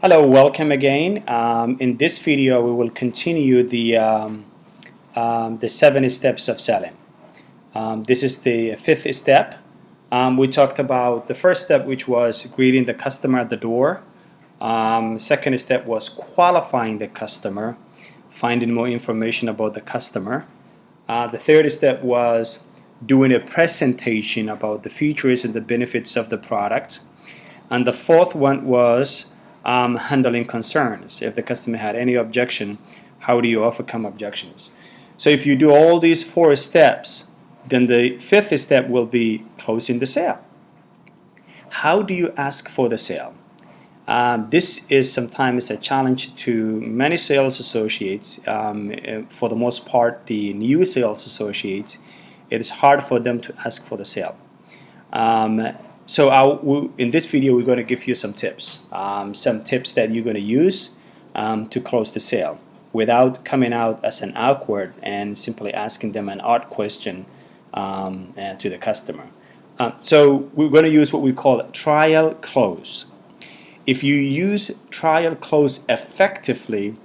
Hello, welcome again. In this video, we will continue the 7 steps of selling. This is the fifth step. We talked about the first step, which was greeting the customer at the door. Second step was qualifying the customer, finding more information about the customer. The third step was doing a presentation about the features and the benefits of the product. And the fourth one was handling concerns. If the customer had any objection, how do you overcome objections? So if you do all these 4 steps, then the fifth step will be closing the sale. How do you ask for the sale? This is sometimes a challenge to many sales associates. For the most part, the new sales associates, it is hard for them to ask for the sale. So in this video, we're going to give you some tips that you're going to use to close the sale without coming out as an awkward and simply asking them an odd question to the customer. So we're going to use what we call trial close. If you use trial close effectively,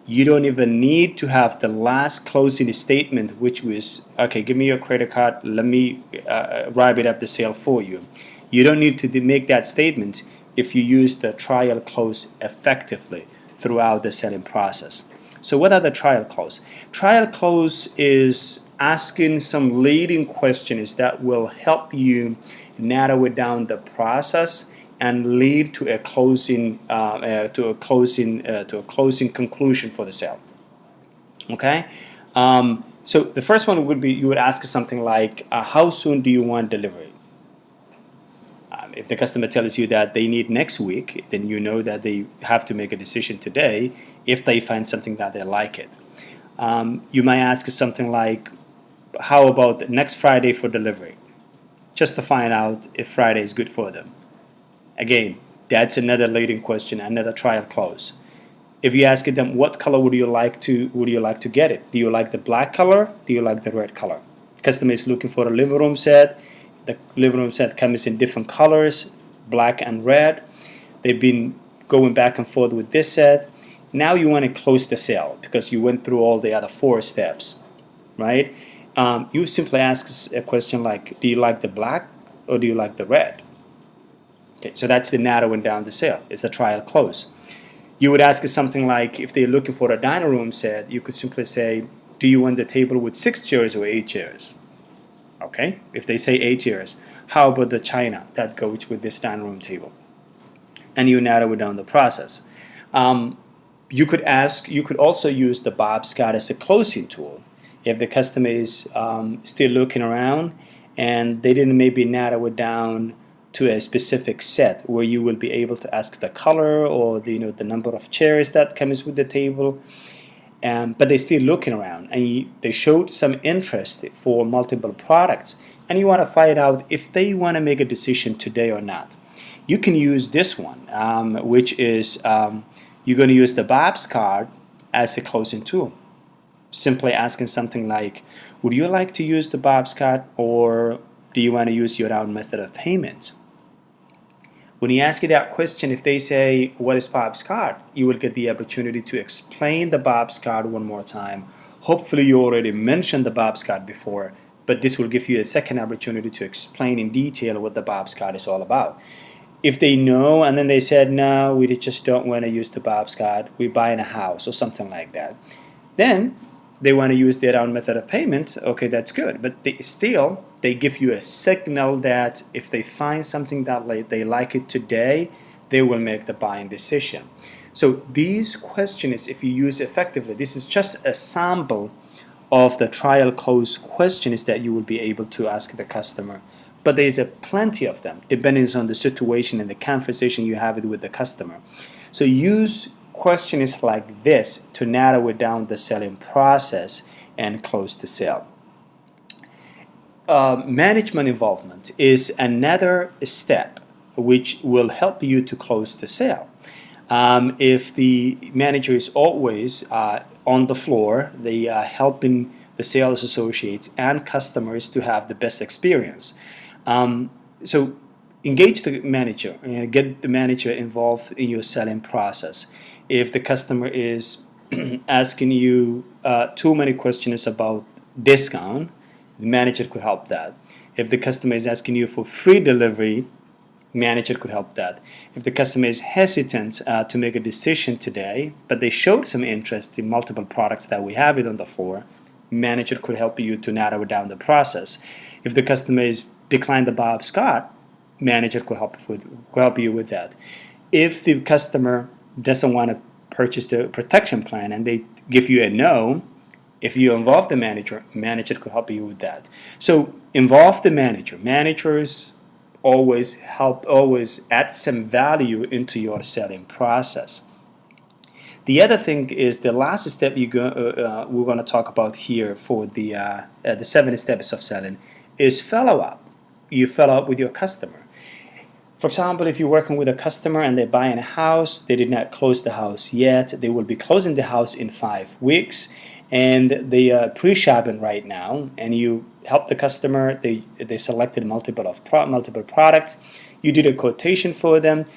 you don't even need to have the last closing statement, which was, okay, give me your credit card, let me wrap it up the sale for you. You don't need to make that statement if you use the trial close effectively throughout the selling process. So what are the trial close? Trial close is asking some leading questions that will help you narrow it down the process and lead to a closing conclusion for the sale. Okay. So the first one would be, you would ask something like, how soon do you want delivery? If the customer tells you that they need next week, then you know that they have to make a decision today if they find something that they like it. You might ask something like, how about next Friday for delivery? Just to find out if Friday is good for them. Again, that's another leading question, another trial close. If you ask them, what color would you like to get it? Do you like the black color? Do you like the red color? Customer is looking for a living room set. The living room set comes in different colors, black and red. They've been going back and forth with this set. Now you want to close the sale because you went through all the other 4 steps, right? You simply ask a question like, do you like the black or do you like the red? Okay, so that's the narrowing down the sale. It's a trial close. You would ask something like, if they're looking for a dining room set, you could simply say, do you want the table with 6 chairs or 8 chairs? Okay, if they say 8 chairs, how about the china that goes with this dining room table? And you narrow it down the process. You could also use the Bob Scott as a closing tool. If the customer is still looking around and they didn't maybe narrow it down to a specific set where you will be able to ask the color or the number of chairs that comes with the table, but they're still looking around and they showed some interest for multiple products, and you want to find out if they want to make a decision today or not. You can use this one, which is you're going to use the Bob's card as a closing tool. Simply asking something like, would you like to use the Bob's card, or do you want to use your own method of payment? When you ask that question, if they say, what is Bob's card? You will get the opportunity to explain the Bob's card one more time. Hopefully you already mentioned the Bob's card before, but this will give you a second opportunity to explain in detail what the Bob's card is all about. If they know and then they said, no, we just don't want to use the Bob's card, we're buying a house or something like that, then they want to use their own method of payment, okay, that's good. But they give you a signal that if they find something that they like it today, they will make the buying decision. So these questions, if you use effectively, this is just a sample of the trial close questions that you will be able to ask the customer. But there's plenty of them, depending on the situation and the conversation you have with the customer. So use questions like this to narrow it down the selling process and close the sale. Management involvement is another step which will help you to close the sale. If the manager is always on the floor, they are helping the sales associates and customers to have the best experience. So engage the manager and get the manager involved in your selling process. If the customer is asking you too many questions about discount, the manager could help that. If the customer is asking you for free delivery, manager could help that. If the customer is hesitant to make a decision today, but they showed some interest in multiple products that we have it on the floor, manager could help you to narrow down the process. If the customer is declined the Bob Scott, manager could help you with that. If the customer doesn't want to purchase the protection plan and they give you a no, if you involve the manager, manager could help you with that. So involve the manager. Managers always add some value into your selling process. The other thing is the last step we're going to talk about here for the 7 steps of selling is follow up. You follow up with your customer. For example, if you're working with a customer and they're buying a house, they did not close the house yet. They will be closing the house in 5 weeks, and they are pre-shopping right now. And you help the customer. They selected multiple products. You did a quotation for them.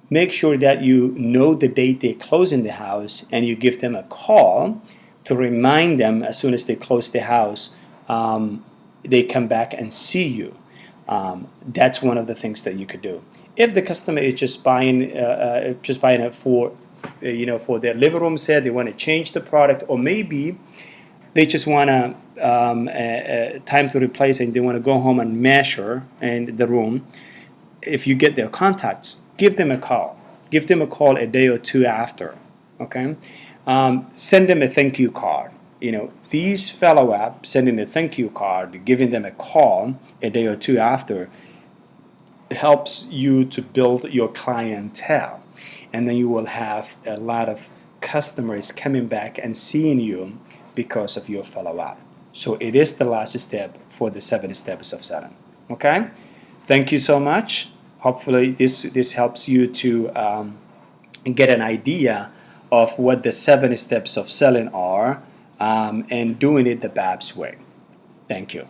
Make sure that you know the date they're closing the house, and you give them a call to remind them as soon as they close the house, they come back and see you. That's one of the things that you could do. If the customer is just buying it for for their living room set, they want to change the product, or maybe they just want time to replace it and they want to go home and measure in the room. If you get their contacts, give them a call. Give them a call a day or two after. Okay, send them a thank you card. These follow-up, sending a thank you card, giving them a call a day or two after, helps you to build your clientele, and then you will have a lot of customers coming back and seeing you because of your follow-up. So it is the last step for the 7 steps of selling. Okay, thank you so much. Hopefully this helps you to get an idea of what the 7 steps of selling are, and doing it the Babs way. Thank you.